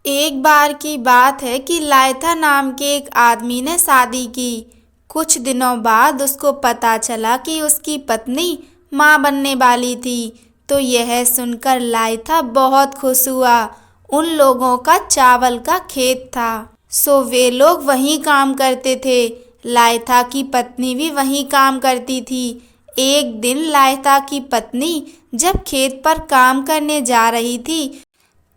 एक बार की बात है कि लायथा नाम के एक आदमी ने शादी की। कुछ दिनों बाद उसको पता चला कि उसकी पत्नी माँ बनने वाली थी। तो यह सुनकर लायथा बहुत खुश हुआ। उन लोगों का चावल का खेत था, सो वे लोग वहीं काम करते थे। लायथा की पत्नी भी वहीं काम करती थी। एक दिन लायथा की पत्नी जब खेत पर काम करने जा रही थी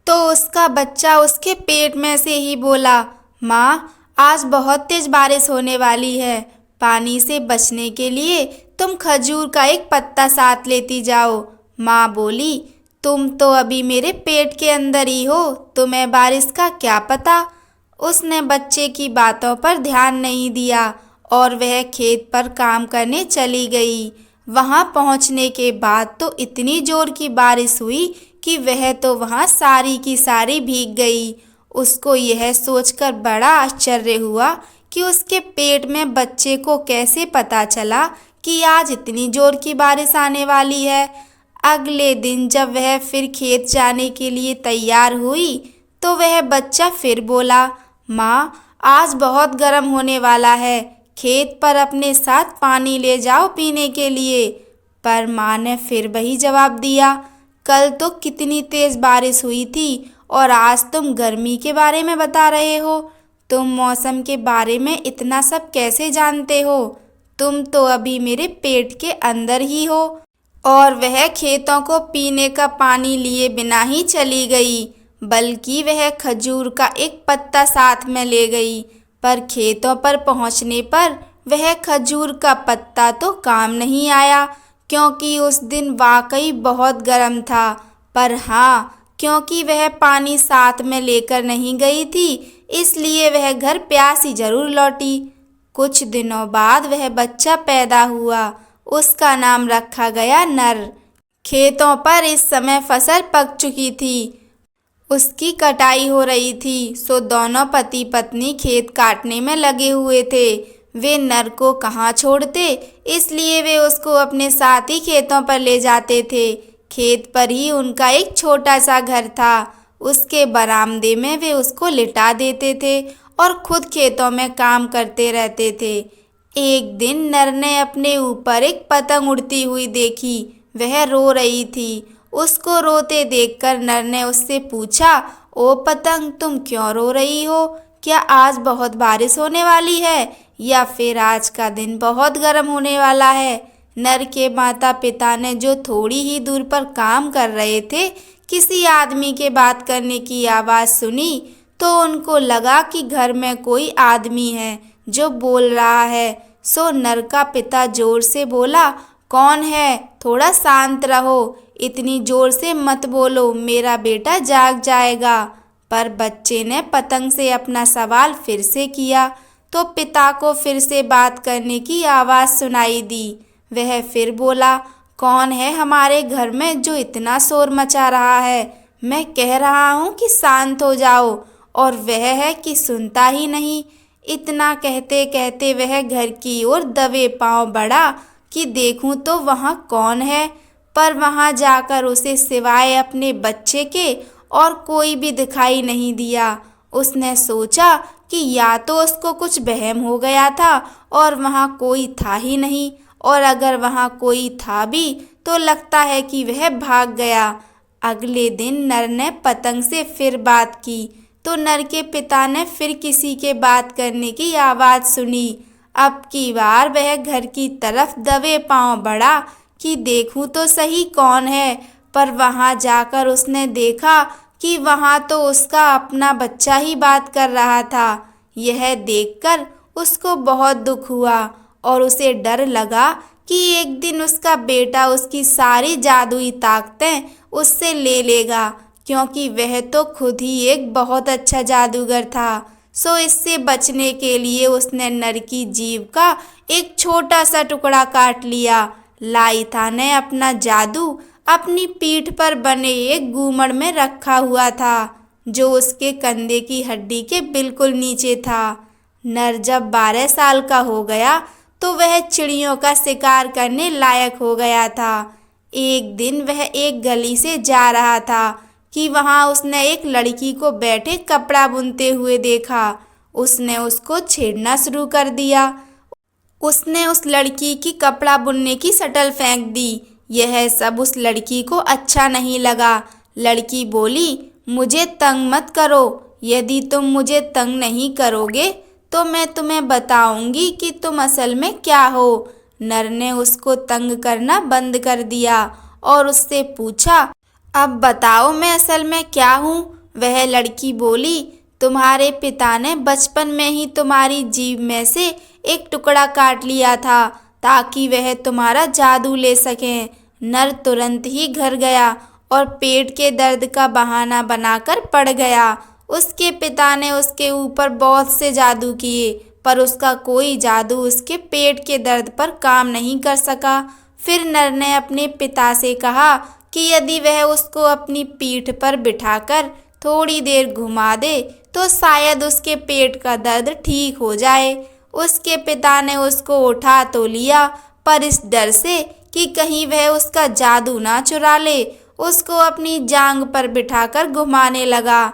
तो उसका बच्चा उसके पेट में से ही बोला, माँ, आज बहुत तेज बारिश होने वाली है। पानी से बचने के लिए तुम खजूर का एक पत्ता साथ लेती जाओ। माँ बोली, तुम तो अभी मेरे पेट के अंदर ही हो, तुम्हें बारिश का क्या पता। उसने बच्चे की बातों पर ध्यान नहीं दिया और वह खेत पर काम करने चली गई। वहां पहुंचने के बाद तो इतनी जोर की बारिश हुई कि वह तो वहां सारी की सारी भीग गई। उसको यह सोचकर बड़ा आश्चर्य हुआ कि उसके पेट में बच्चे को कैसे पता चला कि आज इतनी जोर की बारिश आने वाली है। अगले दिन जब वह फिर खेत जाने के लिए तैयार हुई तो वह बच्चा फिर बोला, माँ, आज बहुत गर्म होने वाला है, खेत पर अपने साथ पानी ले जाओ पीने के लिए। पर माँ ने फिर वही जवाब दिया, कल तो कितनी तेज बारिश हुई थी और आज तुम गर्मी के बारे में बता रहे हो। तुम मौसम के बारे में इतना सब कैसे जानते हो? तुम तो अभी मेरे पेट के अंदर ही हो। और वह खेतों को पीने का पानी लिए बिना ही चली गई, बल्कि वह खजूर का एक पत्ता साथ में ले गई। पर खेतों पर पहुंचने पर वह खजूर का पत्ता तो काम नहीं आया, क्योंकि उस दिन वाकई बहुत गर्म था। पर हाँ, क्योंकि वह पानी साथ में लेकर नहीं गई थी, इसलिए वह घर प्यासी जरूर लौटी। कुछ दिनों बाद वह बच्चा पैदा हुआ। उसका नाम रखा गया नर। खेतों पर इस समय फसल पक चुकी थी, उसकी कटाई हो रही थी, सो दोनों पति पत्नी खेत काटने में लगे हुए थे। वे नर को कहाँ छोड़ते, इसलिए वे उसको अपने साथ ही खेतों पर ले जाते थे। खेत पर ही उनका एक छोटा सा घर था। उसके बरामदे में वे उसको लिटा देते थे और खुद खेतों में काम करते रहते थे। एक दिन नर ने अपने ऊपर एक पतंग उड़ती हुई देखी। वह रो रही थी। उसको रोते देखकर नर ने उससे पूछा, ओ पतंग, तुम क्यों रो रही हो? क्या आज बहुत बारिश होने वाली है या फिर आज का दिन बहुत गर्म होने वाला है? नर के माता पिता ने, जो थोड़ी ही दूर पर काम कर रहे थे, किसी आदमी के बात करने की आवाज़ सुनी तो उनको लगा कि घर में कोई आदमी है जो बोल रहा है। सो नर का पिता जोर से बोला, कौन है? थोड़ा शांत रहो, इतनी जोर से मत बोलो, मेरा बेटा जाग जाएगा। पर बच्चे ने पतंग से अपना सवाल फिर से किया तो पिता को फिर से बात करने की आवाज़ सुनाई दी। वह फिर बोला, कौन है हमारे घर में जो इतना शोर मचा रहा है? मैं कह रहा हूँ कि शांत हो जाओ, और वह है कि सुनता ही नहीं। इतना कहते कहते वह घर की ओर दबे पांव बढ़ा कि देखूं तो वहाँ कौन है। पर वहाँ जाकर उसे सिवाय अपने बच्चे के और कोई भी दिखाई नहीं दिया। उसने सोचा कि या तो उसको कुछ वहम हो गया था और वहाँ कोई था ही नहीं, और अगर वहाँ कोई था भी तो लगता है कि वह भाग गया। अगले दिन नर ने पतंग से फिर बात की तो नर के पिता ने फिर किसी के बात करने की आवाज़ सुनी। अब की बार वह घर की तरफ दबे पांव बढ़ा कि देखूं तो सही कौन है। पर वहां जाकर उसने देखा कि वहां तो उसका अपना बच्चा ही बात कर रहा था। यह देखकर उसको बहुत दुख हुआ और उसे डर लगा कि एक दिन उसका बेटा उसकी सारी जादुई ताकतें उससे ले लेगा, क्योंकि वह तो खुद ही एक बहुत अच्छा जादूगर था। सो इससे बचने के लिए उसने नर की जीभ का एक छोटा सा टुकड़ा काट लिया। लाइथा ने अपना जादू अपनी पीठ पर बने एक घूमड़ में रखा हुआ था, जो उसके कंधे की हड्डी के बिल्कुल नीचे था। नर जब 12 साल का हो गया तो वह चिड़ियों का शिकार करने लायक हो गया था। एक दिन वह एक गली से जा रहा था कि वहाँ उसने एक लड़की को बैठे कपड़ा बुनते हुए देखा। उसने उसको छेड़ना शुरू कर दिया। उसने उस लड़की की कपड़ा बुनने की शटल फेंक दी। यह सब उस लड़की को अच्छा नहीं लगा। लड़की बोली, मुझे तंग मत करो। यदि तुम मुझे तंग नहीं करोगे तो मैं तुम्हें बताऊंगी कि तुम असल में क्या हो। नर ने उसको तंग करना बंद कर दिया और उससे पूछा, अब बताओ मैं असल में क्या हूँ। वह लड़की बोली, तुम्हारे पिता ने बचपन में ही तुम्हारी जीभ में से एक टुकड़ा काट लिया था ताकि वह तुम्हारा जादू ले सकें। नर तुरंत ही घर गया और पेट के दर्द का बहाना बनाकर पड़ गया। उसके पिता ने उसके ऊपर बहुत से जादू किए, पर उसका कोई जादू उसके पेट के दर्द पर काम नहीं कर सका। फिर नर ने अपने पिता से कहा कि यदि वह उसको अपनी पीठ पर बिठाकर थोड़ी देर घुमा दे तो शायद उसके पेट का दर्द ठीक हो जाए। उसके पिता ने उसको उठा तो लिया, पर इस डर से कि कहीं वह उसका जादू ना चुरा ले, उसको अपनी जांघ पर बिठाकर घुमाने लगा।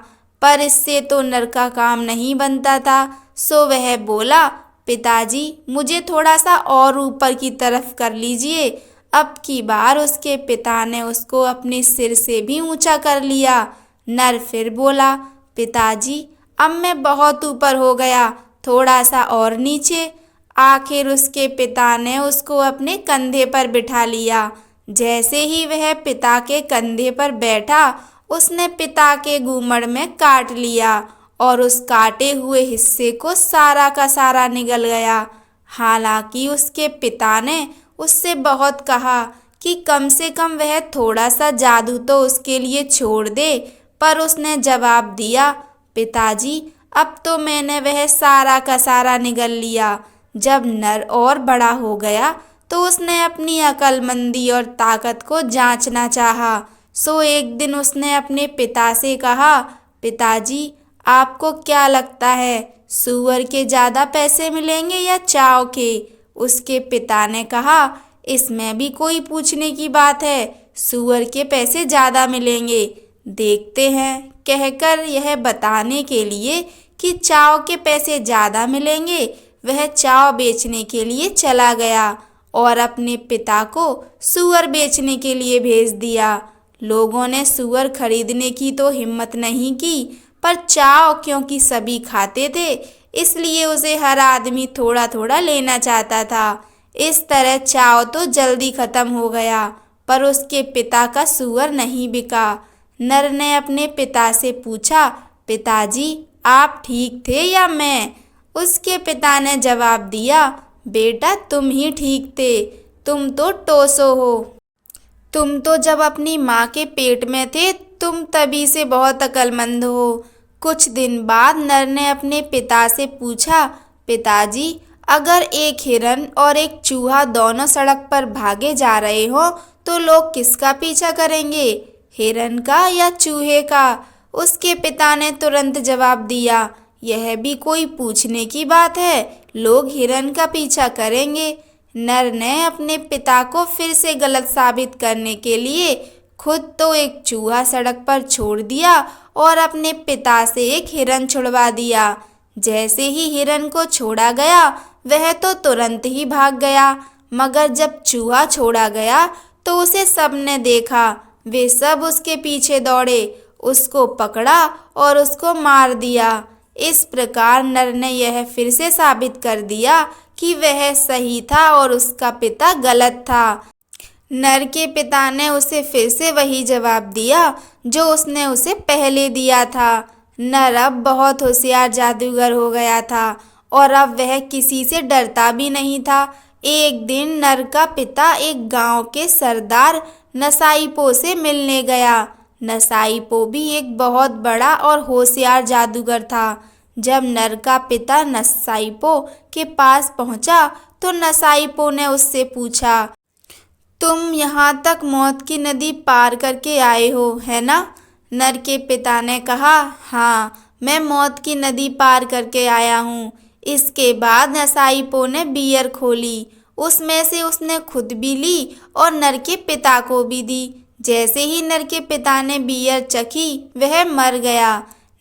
पर इससे तो नर का काम नहीं बनता था। सो वह बोला, पिताजी मुझे थोड़ा सा और ऊपर की तरफ कर लीजिए। अब की बार उसके पिता ने उसको अपने सिर से भी ऊंचा कर लिया। नर फिर बोला, पिताजी अब मैं बहुत ऊपर हो गया, थोड़ा सा और नीचे। आखिर उसके पिता ने उसको अपने कंधे पर बिठा लिया। जैसे ही वह पिता के कंधे पर बैठा, उसने पिता के घूमड़ में काट लिया और उस काटे हुए हिस्से को सारा का सारा निगल गया। हालांकि उसके पिता ने उससे बहुत कहा कि कम से कम वह थोड़ा सा जादू तो उसके लिए छोड़ दे, पर उसने जवाब दिया, पिताजी अब तो मैंने वह सारा का सारा निगल लिया। जब नर और बड़ा हो गया तो उसने अपनी अक्लमंदी और ताकत को जांचना चाहा। सो एक दिन उसने अपने पिता से कहा, पिताजी आपको क्या लगता है, सूअर के ज़्यादा पैसे मिलेंगे या चाव के? उसके पिता ने कहा, इसमें भी कोई पूछने की बात है, सूअर के पैसे ज़्यादा मिलेंगे। देखते हैं, कहकर यह बताने के लिए कि चाव के पैसे ज़्यादा मिलेंगे, वह चाव बेचने के लिए चला गया और अपने पिता को सूअर बेचने के लिए भेज दिया। लोगों ने सूअर खरीदने की तो हिम्मत नहीं की, पर चाव क्योंकि सभी खाते थे, इसलिए उसे हर आदमी थोड़ा थोड़ा लेना चाहता था। इस तरह चाव तो जल्दी खत्म हो गया, पर उसके पिता का सूअर नहीं बिका। नर ने अपने पिता से पूछा, पिताजी आप ठीक थे या मैं? उसके पिता ने जवाब दिया, बेटा तुम ही ठीक थे, तुम तो टोसो हो। तुम तो जब अपनी माँ के पेट में थे तुम तभी से बहुत अक्लमंद हो। कुछ दिन बाद नर ने अपने पिता से पूछा, पिताजी अगर एक हिरन और एक चूहा दोनों सड़क पर भागे जा रहे हो तो लोग किसका पीछा करेंगे, हिरन का या चूहे का? उसके पिता ने तुरंत जवाब दिया, यह भी कोई पूछने की बात है, लोग हिरन का पीछा करेंगे। नर ने अपने पिता को फिर से गलत साबित करने के लिए खुद तो एक चूहा सड़क पर छोड़ दिया और अपने पिता से एक हिरन छुड़वा दिया। जैसे ही हिरन को छोड़ा गया वह तो तुरंत ही भाग गया, मगर जब चूहा छोड़ा गया तो उसे सबने देखा। वे सब उसके पीछे दौड़े, उसको पकड़ा और उसको मार दिया। इस प्रकार नर ने यह फिर से साबित कर दिया कि वह सही था और उसका पिता गलत था। नर के पिता ने उसे फिर से वही जवाब दिया जो उसने उसे पहले दिया था। नर अब बहुत होशियार जादूगर हो गया था और अब वह किसी से डरता भी नहीं था। एक दिन नर का पिता एक गांव के सरदार नसाईपो से मिलने गया। नसाईपो भी एक बहुत बड़ा और होशियार जादूगर था। जब नर का पिता नसाईपो के पास पहुंचा तो नसाईपो ने उससे पूछा, तुम यहाँ तक मौत की नदी पार करके आए हो, है ना? नर के पिता ने कहा, हाँ मैं मौत की नदी पार करके आया हूँ। इसके बाद नसाईपो ने बियर खोली, उसमें से उसने खुद भी ली और नर के पिता को भी दी। जैसे ही नर के पिता ने बियर चखी वह मर गया।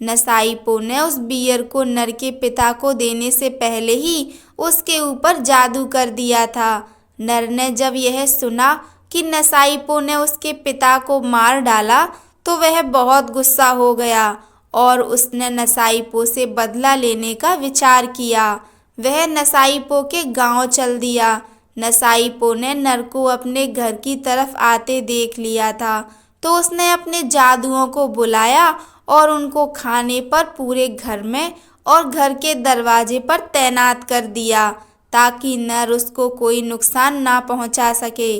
नसाईपो ने उस बियर को नर के पिता को देने से पहले ही उसके ऊपर जादू कर दिया था। नर ने जब यह सुना कि नसाईपो ने उसके पिता को मार डाला तो वह बहुत गुस्सा हो गया और उसने नसाईपो से बदला लेने का विचार किया। वह नसाईपो के गांव चल दिया। नसाईपो ने नर को अपने घर की तरफ आते देख लिया था तो उसने अपने जादुओं को बुलाया और उनको खाने पर पूरे घर में और घर के दरवाजे पर तैनात कर दिया ताकि नर उसको कोई नुकसान ना पहुंचा सके।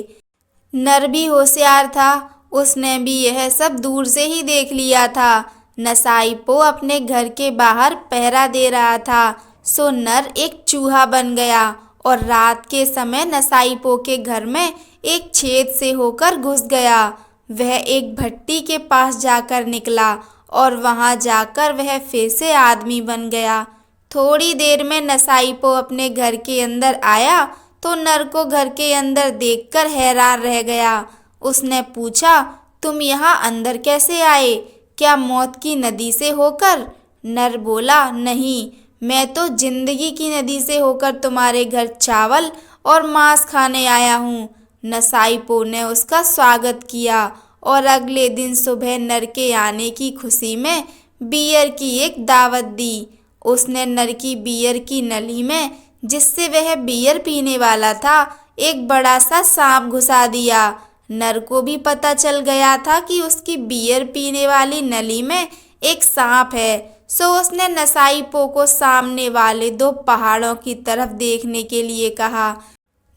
नर भी होशियार था, उसने भी यह सब दूर से ही देख लिया था। नसाईपो अपने घर के बाहर पहरा दे रहा था सो नर एक चूहा बन गया और रात के समय नसाईपो के घर में एक छेद से होकर घुस गया। वह एक भट्टी के पास जाकर निकला और वहां जाकर वह फिर से आदमी बन गया। थोड़ी देर में नसाईपो अपने घर के अंदर आया तो नर को घर के अंदर देखकर हैरान रह गया। उसने पूछा, तुम यहाँ अंदर कैसे आए? क्या मौत की नदी से होकर? नर बोला, नहीं, मैं तो जिंदगी की नदी से होकर तुम्हारे घर चावल और मांस खाने आया हूँ। नसाईपो ने उसका स्वागत किया और अगले दिन सुबह नर के आने की खुशी में बियर की एक दावत दी। उसने नर की बियर की नली में, जिससे वह बियर पीने वाला था, एक बड़ा सा सांप घुसा दिया। नर को भी पता चल गया था कि उसकी बियर पीने वाली नली में एक सांप है सो उसने नसाईपो को सामने वाले दो पहाड़ों की तरफ देखने के लिए कहा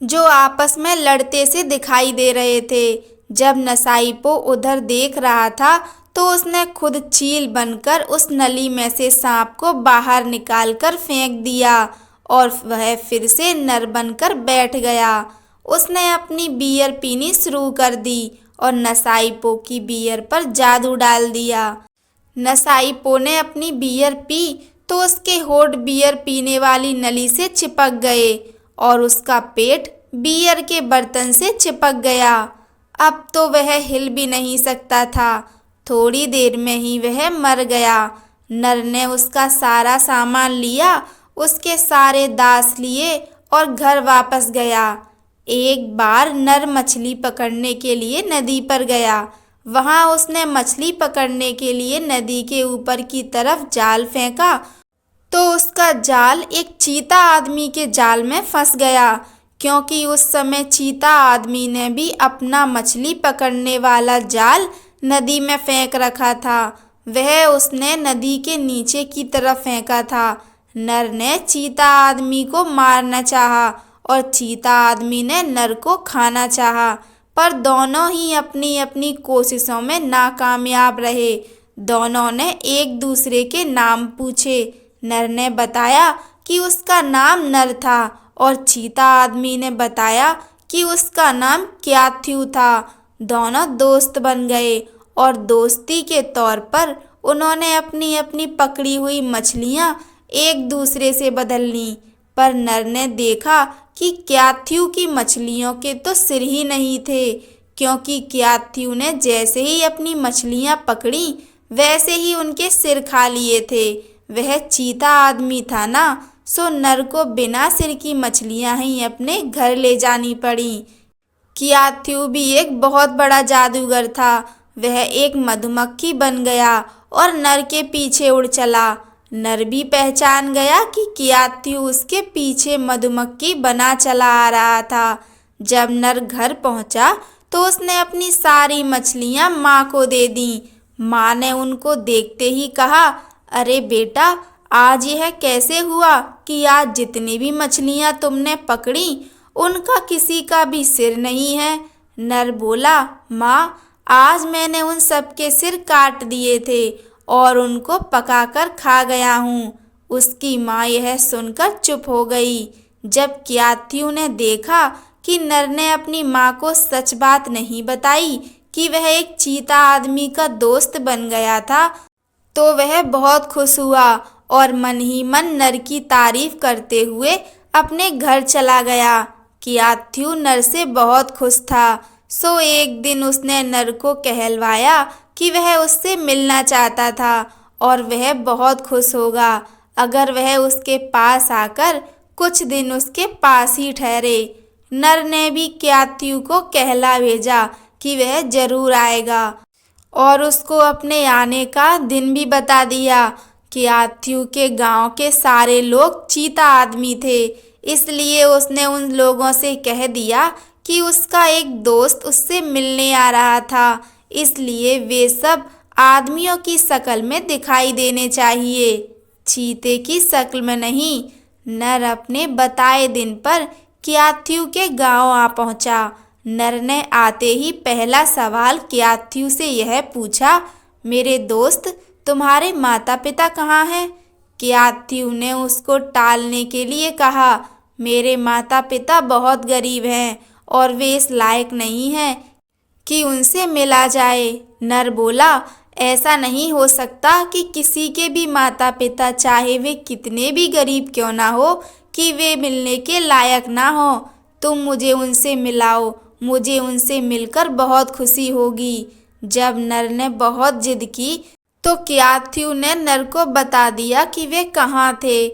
जो आपस में लड़ते से दिखाई दे रहे थे। जब नसाईपो उधर देख रहा था तो उसने खुद चील बनकर उस नली में से सांप को बाहर निकालकर फेंक दिया और वह फिर से नर बनकर बैठ गया। उसने अपनी बियर पीनी शुरू कर दी और नसाईपो की बियर पर जादू डाल दिया। नसाईपो ने अपनी बियर पी तो उसके होंठ बियर पीने वाली नली से चिपक गए और उसका पेट बियर के बर्तन से चिपक गया। अब तो वह हिल भी नहीं सकता था। थोड़ी देर में ही वह मर गया। नर ने उसका सारा सामान लिया, उसके सारे दास लिए और घर वापस गया। एक बार नर मछली पकड़ने के लिए नदी पर गया। वहां उसने मछली पकड़ने के लिए नदी के ऊपर की तरफ जाल फेंका तो उसका जाल एक चीता आदमी के जाल में फंस गया, क्योंकि उस समय चीता आदमी ने भी अपना मछली पकड़ने वाला जाल नदी में फेंक रखा था। वह उसने नदी के नीचे की तरफ फेंका था। नर ने चीता आदमी को मारना चाहा और चीता आदमी ने नर को खाना चाहा, पर दोनों ही अपनी अपनी कोशिशों में नाकामयाब रहे। दोनों ने एक दूसरे के नाम पूछे। नर ने बताया कि उसका नाम नर था और चीता आदमी ने बताया कि उसका नाम क्याथ्यू था। दोनों दोस्त बन गए और दोस्ती के तौर पर उन्होंने अपनी अपनी पकड़ी हुई मछलियां एक दूसरे से बदल लीं। पर नर ने देखा कि क्याथ्यू की मछलियों के तो सिर ही नहीं थे, क्योंकि क्याथ्यू ने जैसे ही अपनी मछलियां पकड़ी वैसे ही उनके सिर खा लिए थे। वह चीता आदमी था ना, सो नर को बिना सिर की मछलियां ही अपने घर ले जानी पड़ी। क्याथ्यू भी एक बहुत बड़ा जादूगर था। वह एक मधुमक्खी बन गया और नर के पीछे उड़ चला। नर भी पहचान गया कि क्याथ्यू उसके पीछे मधुमक्खी बना चला आ रहा था। जब नर घर पहुंचा तो उसने अपनी सारी मछलियां माँ को दे दी। माँ ने उनको देखते ही कहा, अरे बेटा, आज यह कैसे हुआ कि आज जितनी भी मछलियां तुमने पकड़ी उनका किसी का भी सिर नहीं है? नर बोला, माँ, आज मैंने उन सब के सिर काट दिए थे और उनको पकाकर खा गया हूँ। उसकी माँ यह सुनकर चुप हो गई। जब क्याथ्यू ने देखा कि नर ने अपनी माँ को सच बात नहीं बताई कि वह एक चीता आदमी का दोस्त बन गया था, तो वह बहुत खुश हुआ और मन ही मन नर की तारीफ करते हुए अपने घर चला गया। क्याथ्यू नर से बहुत खुश था। सो एक दिन उसने नर को कहलवाया कि वह उससे मिलना चाहता था और वह बहुत खुश होगा अगर वह उसके पास आकर कुछ दिन उसके पास ही ठहरे। नर ने भी क्याथू को कहला भेजा कि वह जरूर आएगा और उसको अपने आने का दिन भी बता दिया। क्याथू के गांव के सारे लोग चीता आदमी थे, इसलिए उसने उन लोगों से कह दिया कि उसका एक दोस्त उससे मिलने आ रहा था, इसलिए वे सब आदमियों की शक्ल में दिखाई देने चाहिए, चीते की शक्ल में नहीं। नर अपने बताए दिन पर क्याथू के गांव आ पहुंचा। नर ने आते ही पहला सवाल क्याथू से यह पूछा, मेरे दोस्त, तुम्हारे माता पिता कहाँ हैं? क्याथू ने उसको टालने के लिए कहा, मेरे माता पिता बहुत गरीब हैं और वे इस लायक नहीं हैं कि उनसे मिला जाए। नर बोला, ऐसा नहीं हो सकता कि किसी के भी माता पिता, चाहे वे कितने भी गरीब क्यों ना हो, कि वे मिलने के लायक ना हो। तुम मुझे उनसे मिलाओ, मुझे उनसे मिलकर बहुत खुशी होगी। जब नर ने बहुत जिद की तो क्याथू ने नर को बता दिया कि वे कहाँ थे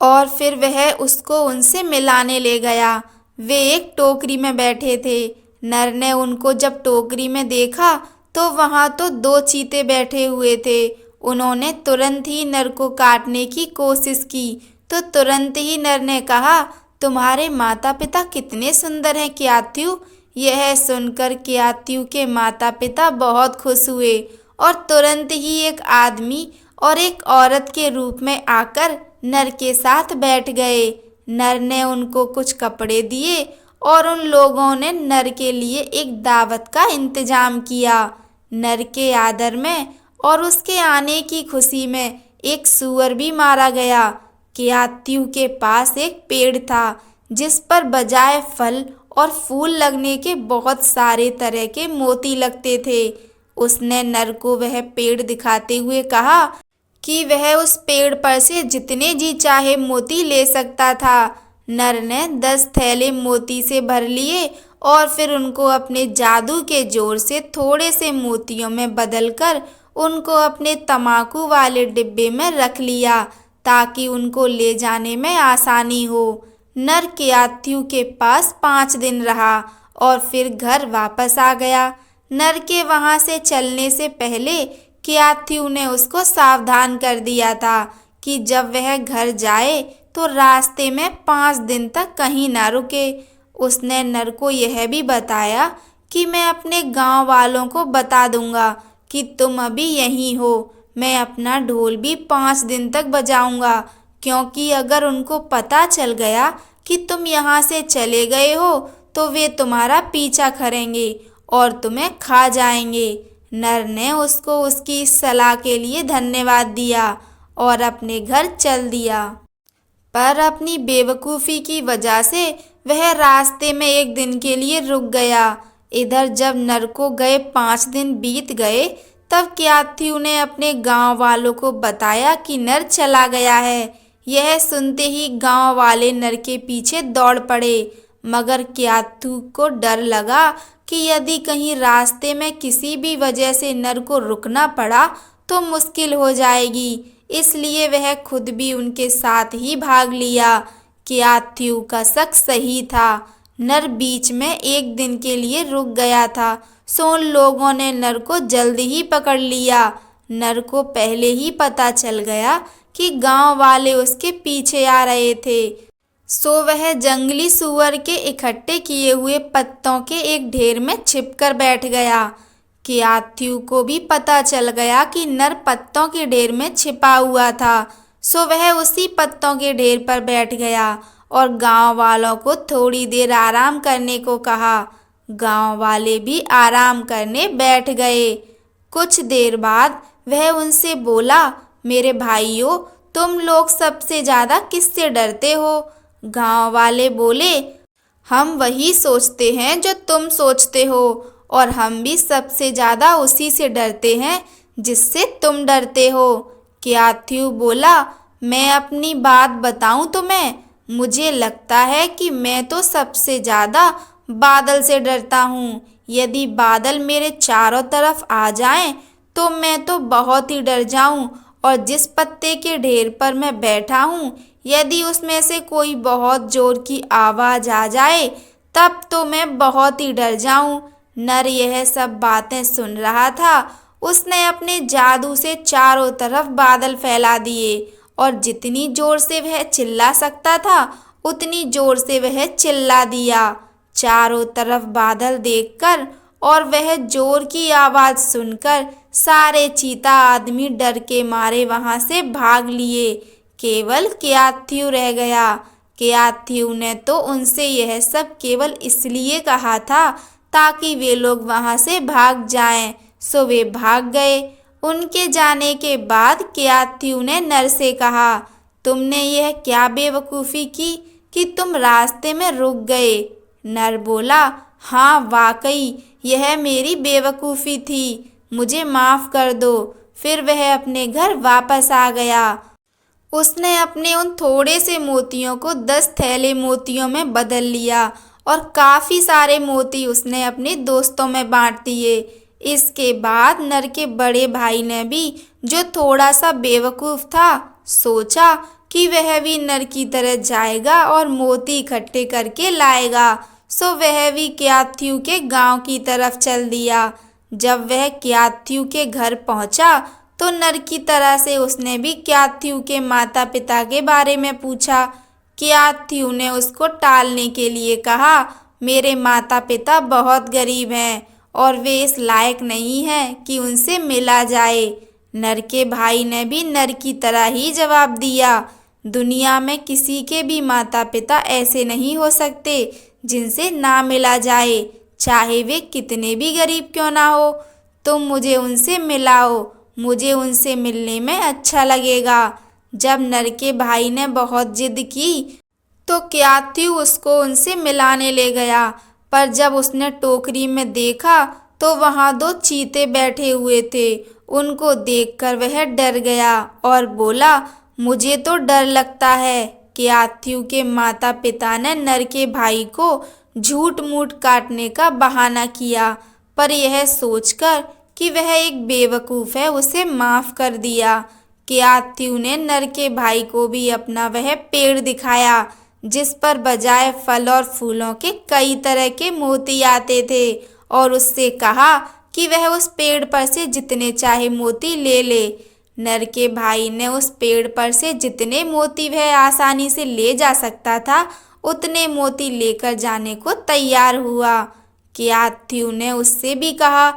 और फिर वह उसको उनसे मिलाने ले गया। वे एक टोकरी में बैठे थे। नर ने उनको जब टोकरी में देखा तो वहाँ तो दो चीते बैठे हुए थे। उन्होंने तुरंत ही नर को काटने की कोशिश की तो तुरंत ही नर ने कहा, तुम्हारे माता पिता कितने सुंदर हैं क्याथू। यह सुनकर क्याथू के माता पिता बहुत खुश हुए और तुरंत ही एक आदमी और एक औरत के रूप में आकर नर के साथ बैठ गए। नर ने उनको कुछ कपड़े दिए और उन लोगों ने नर के लिए एक दावत का इंतजाम किया। नर के आदर में और उसके आने की खुशी में एक सूअर भी मारा गया। क्याथू के पास एक पेड़ था जिस पर बजाय फल और फूल लगने के बहुत सारे तरह के मोती लगते थे। उसने नर को वह पेड़ दिखाते हुए कहा कि वह उस पेड़ पर से जितने जी चाहे मोती ले सकता था। नर ने 10 थैले मोती से भर लिए और फिर उनको अपने जादू के जोर से थोड़े से मोतियों में बदलकर उनको अपने तम्बाकू वाले डिब्बे में रख लिया ताकि उनको ले जाने में आसानी हो। नर क्याथू के पास 5 दिन रहा और फिर घर वापस आ गया। नर के वहां से चलने से पहले क्याथू ने उसको सावधान कर दिया था कि जब वह घर जाए तो रास्ते में 5 दिन तक कहीं ना रुके। उसने नर को यह भी बताया कि मैं अपने गांव वालों को बता दूंगा कि तुम अभी यहीं हो। मैं अपना ढोल भी 5 दिन तक बजाऊंगा, क्योंकि अगर उनको पता चल गया कि तुम यहाँ से चले गए हो तो वे तुम्हारा पीछा करेंगे और तुम्हें खा जाएंगे। नर ने उसको उसकी इस सलाह के लिए धन्यवाद दिया और अपने घर चल दिया। पर अपनी बेवकूफ़ी की वजह से वह रास्ते में एक दिन के लिए रुक गया। इधर जब नर को गए 5 दिन बीत गए तब क्याथू ने अपने गांव वालों को बताया कि नर चला गया है। यह सुनते ही गांव वाले नर के पीछे दौड़ पड़े, मगर क्याथू को डर लगा कि यदि कहीं रास्ते में किसी भी वजह से नर को रुकना पड़ा तो मुश्किल हो जाएगी, इसलिए वह खुद भी उनके साथ ही भाग लिया। क्याथू का शक सही था। नर बीच में एक दिन के लिए रुक गया था, सो उन लोगों ने नर को जल्दी ही पकड़ लिया। नर को पहले ही पता चल गया कि गांव वाले उसके पीछे आ रहे थे, सो वह जंगली सूअर के इकट्ठे किए हुए पत्तों के एक ढेर में छिपकर बैठ गया। क्याथू को भी पता चल गया कि नर पत्तों के ढेर में छिपा हुआ था, सो वह उसी पत्तों के ढेर पर बैठ गया और गांव वालों को थोड़ी देर आराम करने को कहा। गांव वाले भी आराम करने बैठ गए। कुछ देर बाद वह उनसे बोला, मेरे भाइयों, तुम लोग सबसे ज़्यादा किससे डरते हो? गांव वाले बोले, हम वही सोचते हैं जो तुम सोचते हो और हम भी सबसे ज़्यादा उसी से डरते हैं जिससे तुम डरते हो। क्याथू बोला, मैं अपनी बात बताऊं तुम्हें, मुझे लगता है कि मैं तो सबसे ज़्यादा बादल से डरता हूँ। यदि बादल मेरे चारों तरफ आ जाएं, तो मैं तो बहुत ही डर जाऊं। और जिस पत्ते के ढेर पर मैं बैठा हूँ, यदि उसमें से कोई बहुत जोर की आवाज़ आ जाए, तब तो मैं बहुत ही डर जाऊं। नर यह सब बातें सुन रहा था। उसने अपने जादू से चारों तरफ बादल फैला दिए और जितनी जोर से वह चिल्ला सकता था, उतनी जोर से वह चिल्ला दिया। चारों तरफ बादल देखकर और वह जोर की आवाज़ सुनकर सारे चीता आदमी डर के मारे वहां से भाग लिए। केवल केयाथू रह गया। केयाथू ने तो उनसे यह सब केवल इसलिए कहा था ताकि वे लोग वहां से भाग जाएं, सो वे भाग गए। उनके जाने के बाद केयाथू ने नर से कहा, तुमने यह क्या बेवकूफ़ी की कि तुम रास्ते में रुक गए। नर बोला, हाँ वाकई यह मेरी बेवकूफ़ी थी, मुझे माफ़ कर दो। फिर वह अपने घर वापस आ गया। उसने अपने उन थोड़े से मोतियों को 10 थैले मोतियों में बदल लिया और काफ़ी सारे मोती उसने अपने दोस्तों में बांट दिए। इसके बाद नर के बड़े भाई ने भी, जो थोड़ा सा बेवकूफ़ था, सोचा कि वह भी नर की तरह जाएगा और मोती इकट्ठे करके लाएगा। सो वह भी केयाथू के गांव की तरफ चल दिया। जब वह केयाथू के घर पहुंचा, तो नर की तरह से उसने भी केयाथू के माता पिता के बारे में पूछा। केयाथू ने उसको टालने के लिए कहा, मेरे माता पिता बहुत गरीब हैं और वे इस लायक नहीं हैं कि उनसे मिला जाए। नर के भाई ने भी नर की तरह ही जवाब दिया, दुनिया में किसी के भी माता पिता ऐसे नहीं हो सकते जिनसे ना मिला जाए, चाहे वे कितने भी गरीब क्यों ना हो। तुम मुझे उनसे मिलाओ, मुझे उनसे मिलने में अच्छा लगेगा। जब नर के भाई ने बहुत जिद की, तो केयाथू उसको उनसे मिलाने ले गया। पर जब उसने टोकरी में देखा, तो वहाँ 2 चीते बैठे हुए थे। उनको देखकर वह डर गया और बोला, मुझे तो डर लगता है। केयाथू के माता पिता ने नर के भाई को झूठ मूठ काटने का बहाना किया, पर यह सोचकर कि वह एक बेवकूफ़ है, उसे माफ़ कर दिया। केयाथू ने नर के भाई को भी अपना वह पेड़ दिखाया, जिस पर बजाय फल और फूलों के कई तरह के मोती आते थे, और उससे कहा कि वह उस पेड़ पर से जितने चाहे मोती ले ले। नर के भाई ने उस पेड़ पर से जितने मोती वह आसानी से ले जा सकता था, उतने मोती लेकर जाने को तैयार हुआ। केयाथू ने उससे भी कहा,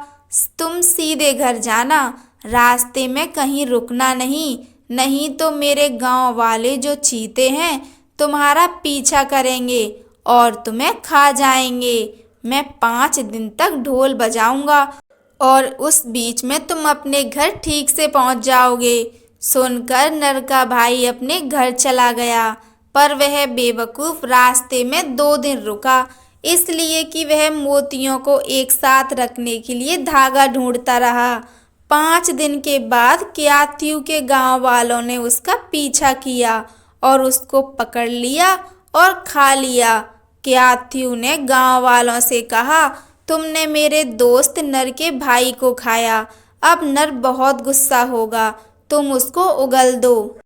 तुम सीधे घर जाना, रास्ते में कहीं रुकना नहीं, नहीं तो मेरे गांव वाले जो चीते हैं तुम्हारा पीछा करेंगे और तुम्हें खा जाएंगे। मैं 5 दिन तक ढोल बजाऊंगा और उस बीच में तुम अपने घर ठीक से पहुंच जाओगे। सुनकर नर का भाई अपने घर चला गया, पर वह बेवकूफ़ रास्ते में 2 दिन रुका, इसलिए कि वह मोतियों को एक साथ रखने के लिए धागा ढूंढता रहा। 5 दिन के बाद केयाथू के गांव वालों ने उसका पीछा किया और उसको पकड़ लिया और खा लिया। केयाथू ने गांव वालों से कहा, तुमने मेरे दोस्त नर के भाई को खाया, अब नर बहुत गुस्सा होगा, तुम उसको उगल दो।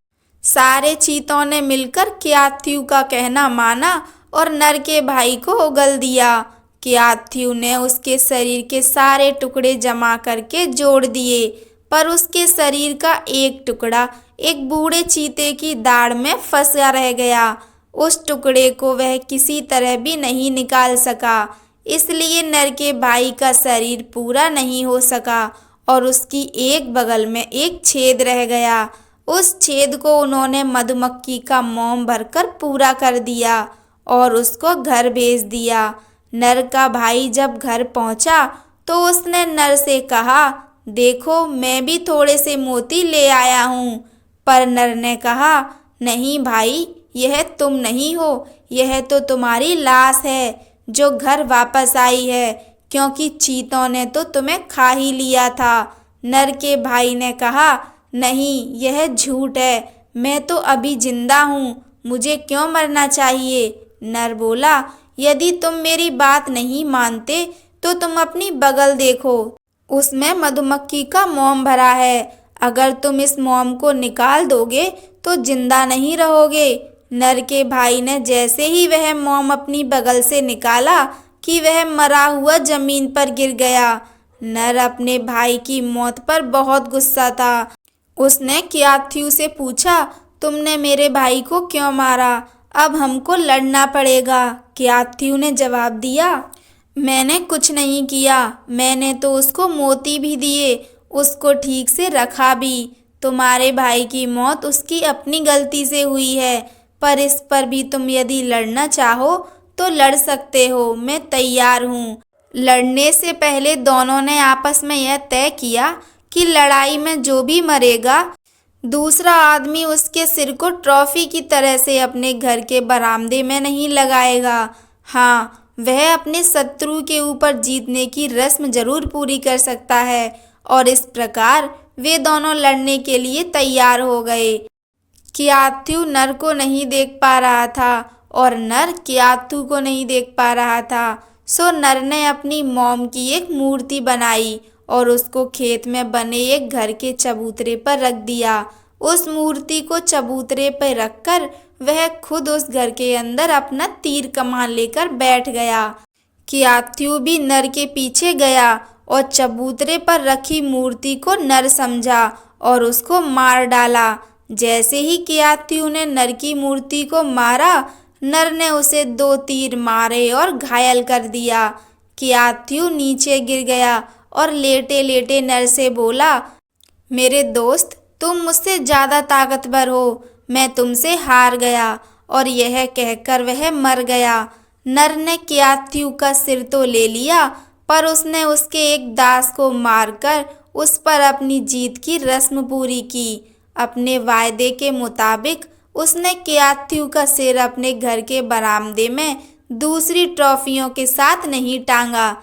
सारे चीतों ने मिलकर केयाथू का कहना माना और नर के भाई को उगल दिया। केयाथू ने उसके शरीर के सारे टुकड़े जमा करके जोड़ दिए, पर उसके शरीर का एक टुकड़ा एक बूढ़े चीते की दाढ़ में फंसा रह गया। उस टुकड़े को वह किसी तरह भी नहीं निकाल सका, इसलिए नर के भाई का शरीर पूरा नहीं हो सका और उसकी एक बगल में एक छेद रह गया। उस छेद को उन्होंने मधुमक्खी का मोम भरकर पूरा कर दिया और उसको घर भेज दिया। नर का भाई जब घर पहुंचा, तो उसने नर से कहा, देखो मैं भी थोड़े से मोती ले आया हूँ। पर नर ने कहा, नहीं भाई, यह तुम नहीं हो, यह तो तुम्हारी लाश है जो घर वापस आई है, क्योंकि चीतों ने तो तुम्हें खा ही लिया था। नर के भाई ने कहा, नहीं, यह झूठ है, मैं तो अभी जिंदा हूँ, मुझे क्यों मरना चाहिए। नर बोला, यदि तुम मेरी बात नहीं मानते तो तुम अपनी बगल देखो, उसमें मधुमक्खी का मोम भरा है। अगर तुम इस मोम को निकाल दोगे तो जिंदा नहीं रहोगे। नर के भाई ने जैसे ही वह मोम अपनी बगल से निकाला कि वह मरा हुआ जमीन पर गिर गया। नर अपने भाई की मौत पर बहुत गुस्सा था। उसने क्याथ्यू से पूछा, तुमने मेरे भाई को क्यों मारा? अब हमको लड़ना पड़ेगा। क्याथ्यू ने जवाब दिया, मैंने कुछ नहीं किया। मैंने तो उसको मोती भी दिए, उसको ठीक से रखा भी। तुम्हारे भाई की मौत उसकी अपनी गलती से हुई है, पर इस पर भी तुम यदि लड़ना चाहो तो लड़ सकते हो। मैं तैयार हूँ। लड़ने से पहले दोनों ने आपस में यह तय किया कि लड़ाई में जो भी मरेगा, दूसरा आदमी उसके सिर को ट्रॉफी की तरह से अपने घर के बरामदे में नहीं लगाएगा। हाँ, वह अपने शत्रु के ऊपर जीतने की रस्म जरूर पूरी कर सकता है। और इस प्रकार वे दोनों लड़ने के लिए तैयार हो गए। क्याथ्यू नर को नहीं देख पा रहा था और नर क्याथ्यू को नहीं देख पा रहा था। सो नर ने अपनी मोम की एक मूर्ति बनाई और उसको खेत में बने एक घर के चबूतरे पर रख दिया। उस मूर्ति को चबूतरे पर रखकर वह खुद उस घर के अंदर अपना तीर कमान लेकर बैठ गया। क्याथ्यू भी नर के पीछे गया और चबूतरे पर रखी मूर्ति को नर समझा और उसको मार डाला। जैसे ही क्याथ्यू ने नर की मूर्ति को मारा, नर ने उसे 2 तीर मारे और घायल कर दिया। क्याथ्यू नीचे गिर गया और लेटे लेटे नर से बोला, मेरे दोस्त, तुम मुझसे ज्यादा ताकतवर हो, मैं तुमसे हार गया। और यह कहकर वह मर गया। नर ने क्याथ्यू का सिर तो ले लिया, पर उसने उसके एक दास को मारकर उस पर अपनी जीत की रस्म पूरी की। अपने वायदे के मुताबिक उसने क्याथ्यू का सिर अपने घर के बरामदे में दूसरी ट्रॉफियों के साथ नहीं टांगा।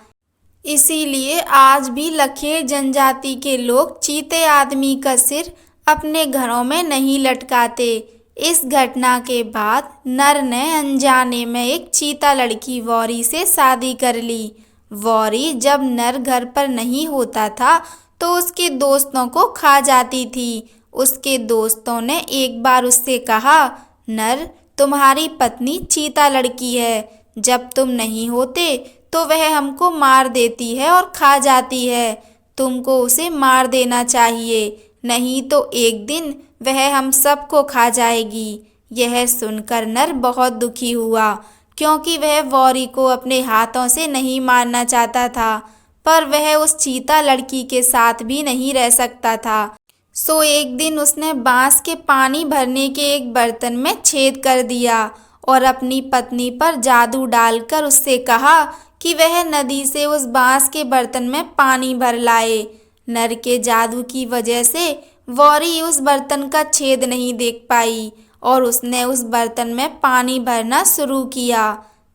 इसीलिए आज भी लखेर जनजाति के लोग चीते आदमी का सिर अपने घरों में नहीं लटकाते। इस घटना के बाद नर ने अनजाने में एक चीता लड़की वॉरी से शादी कर ली। वॉरी जब नर घर पर नहीं होता था तो उसके दोस्तों को खा जाती थी। उसके दोस्तों ने एक बार उससे कहा, नर, तुम्हारी पत्नी चीता लड़की है। जब तुम नहीं होते तो वह हमको मार देती है और खा जाती है। तुमको उसे मार देना चाहिए, नहीं तो एक दिन वह हम सबको खा जाएगी। यह सुनकर नर बहुत दुखी हुआ, क्योंकि वह वॉरी को अपने हाथों से नहीं मारना चाहता था, पर वह उस चीता लड़की के साथ भी नहीं रह सकता था। सो एक दिन उसने बांस के पानी भरने के एक बर्तन में छेद कर दिया और अपनी पत्नी पर जादू डालकर उससे कहा कि वह नदी से उस बांस के बर्तन में पानी भर लाए। नर के जादू की वजह से वॉरी उस बर्तन का छेद नहीं देख पाई और उसने उस बर्तन में पानी भरना शुरू किया।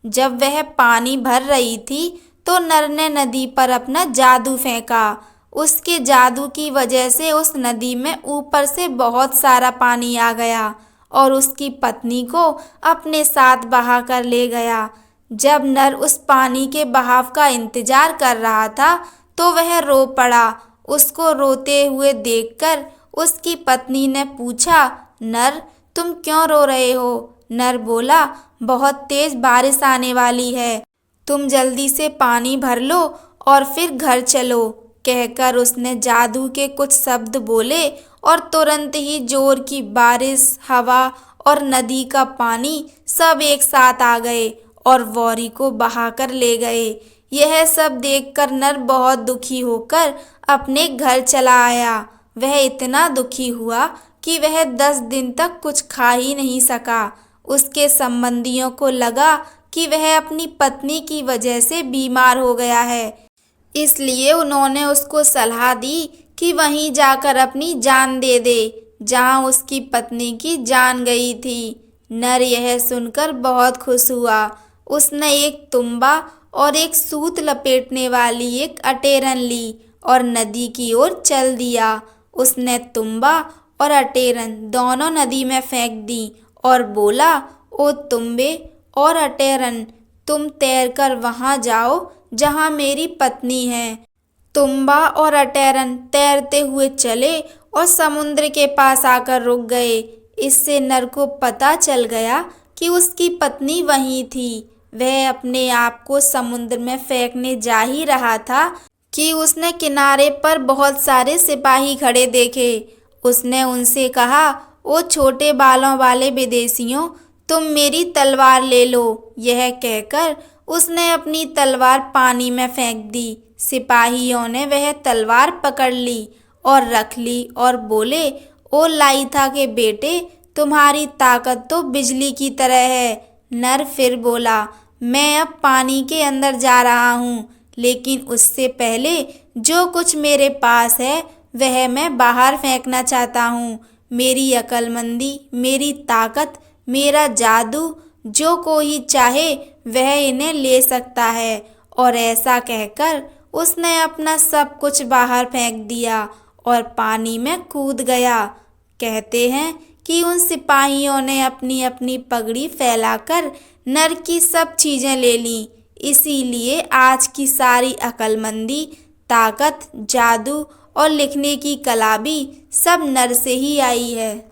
जब वह पानी भर रही थी तो नर ने नदी पर अपना जादू फेंका। उसके जादू की वजह से उस नदी में ऊपर से बहुत सारा पानी आ गया और उसकी पत्नी को अपने साथ बहा कर ले गया। जब नर उस पानी के बहाव का इंतजार कर रहा था तो वह रो पड़ा। उसको रोते हुए देखकर उसकी पत्नी ने पूछा, नर, तुम क्यों रो रहे हो? नर बोला, बहुत तेज बारिश आने वाली है, तुम जल्दी से पानी भर लो और फिर घर चलो। कहकर उसने जादू के कुछ शब्द बोले और तुरंत ही जोर की बारिश, हवा और नदी का पानी सब एक साथ आ गए और वॉरी को बहाकर ले गए। यह सब देखकर नर बहुत दुखी होकर अपने घर चला आया। वह इतना दुखी हुआ कि वह 10 दिन तक कुछ खा ही नहीं सका। उसके संबंधियों को लगा कि वह अपनी पत्नी की वजह से बीमार हो गया है, इसलिए उन्होंने उसको सलाह दी कि वहीं जाकर अपनी जान दे दे जहां उसकी पत्नी की जान गई थी। नर यह सुनकर बहुत खुश हुआ। उसने एक तुम्बा और एक सूत लपेटने वाली एक अटेरन ली और नदी की ओर चल दिया। उसने तुम्बा और अटेरन दोनों नदी में फेंक दी और बोला, ओ तुम्बे और अटेरन, तुम तैरकर वहाँ जाओ जहाँ मेरी पत्नी है। तुम्बा और अटैरन तैरते हुए चले और समुद्र के पास आकर रुक गए। इससे नर को पता चल गया कि उसकी पत्नी वहीं थी। वह अपने आप को समुद्र में फेंकने जा ही रहा था कि उसने किनारे पर बहुत सारे सिपाही खड़े देखे। उसने उनसे कहा, ओ छोटे बालों वाले विदेशियों, तुम मेरी तलवार ले लो। यह कहकर उसने अपनी तलवार पानी में फेंक दी। सिपाहियों ने वह तलवार पकड़ ली और रख ली और बोले, ओ लाइथा के बेटे, तुम्हारी ताकत तो बिजली की तरह है। नर फिर बोला, मैं अब पानी के अंदर जा रहा हूँ, लेकिन उससे पहले जो कुछ मेरे पास है वह मैं बाहर फेंकना चाहता हूँ। मेरी अक्लमंदी, मेरी ताकत, मेरा जादू, जो कोई चाहे वह इन्हें ले सकता है। और ऐसा कहकर उसने अपना सब कुछ बाहर फेंक दिया और पानी में कूद गया। कहते हैं कि उन सिपाहियों ने अपनी अपनी पगड़ी फैलाकर नर की सब चीजें ले लीं। इसीलिए आज की सारी अक्लमंदी, ताकत, जादू और लिखने की कला भी सब नर से ही आई है।